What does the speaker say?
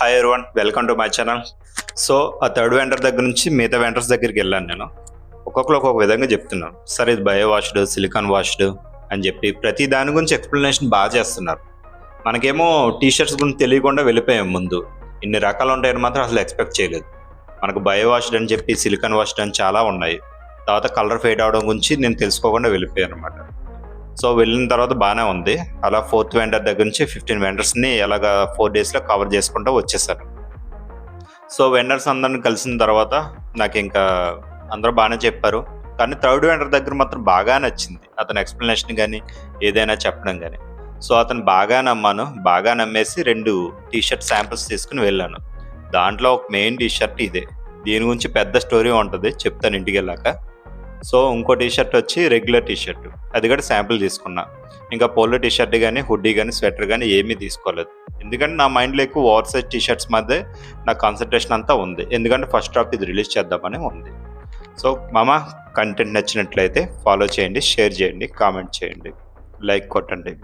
Hi everyone, welcome to my channel. So ఆ third vendor దగ్గర నుంచి మిగతా వెండర్స్ దగ్గరికి వెళ్ళాను నేను. ఒక్కొక్కరు ఒక్కొక్క విధంగా చెప్తున్నారు. సార్ ఇది బయో వాష్డ్, సిలికాన్ వాష్డ్ అని చెప్పి ప్రతి దాని గురించి ఎక్స్ప్లెనేషన్ బాగా చేస్తున్నారు. మనకేమో టీ షర్ట్స్ గురించి తెలియకుండా వెళ్ళిపోయాం ముందు. ఇన్ని రకాలు ఉంటాయని మాత్రం అసలు ఎక్స్పెక్ట్ చేయలేదు. మనకు బయో వాష్డ్ అని చెప్పి సిలికాన్ వాష్డ్ అని చాలా ఉన్నాయి. తర్వాత కలర్ ఫేడ్ అవడం గురించి నేను తెలుసుకోకుండా వెళ్ళిపోయాను అనమాట. సో వెళ్ళిన తర్వాత బాగానే ఉంది. అలా ఫోర్త్ వెండర్ దగ్గర నుంచి 15 వెండర్స్ని ఎలాగా 4 డేస్లో కవర్ చేసుకుంటూ వచ్చేసాను. సో వెండర్స్ అందరిని కలిసిన తర్వాత నాకు ఇంకా అందరూ బాగానే చెప్పారు. కానీ థర్డ్ వెండర్ దగ్గర మాత్రం బాగా నచ్చింది అతని ఎక్స్ప్లెనేషన్ కానీ ఏదైనా చెప్పడం కానీ. సో అతను బాగా నమ్మాను. బాగా నమ్మేసి 2 టీషర్ట్ శాంపిల్స్ తీసుకుని వెళ్ళాను. దాంట్లో ఒక మెయిన్ టీషర్ట్ ఇదే. దీని గురించి పెద్ద స్టోరీ ఉంటుంది, చెప్తాను ఇంటికి వెళ్ళాక. సో ఇంకో టీషర్ట్ వచ్చి రెగ్యులర్ టీషర్ట్, అది కూడా శాంపిల్ తీసుకున్నా. ఇంకా పోలో టీషర్ట్ కానీ హుడ్డీ కానీ స్వెటర్ కానీ ఏమీ తీసుకోలేదు. ఎందుకంటే నా మైండ్లో ఎక్కువ ఓవర్ సైజ్ టీషర్ట్స్ మధ్య నా కాన్సన్ట్రేషన్ అంతా ఉంది. ఎందుకంటే ఫస్ట్ హాఫ్ ఇది రిలీజ్ చేద్దామని ఉంది. సో మామ, కంటెంట్ నచ్చినట్లయితే ఫాలో చేయండి, షేర్ చేయండి, కామెంట్ చేయండి, లైక్ కొట్టండి.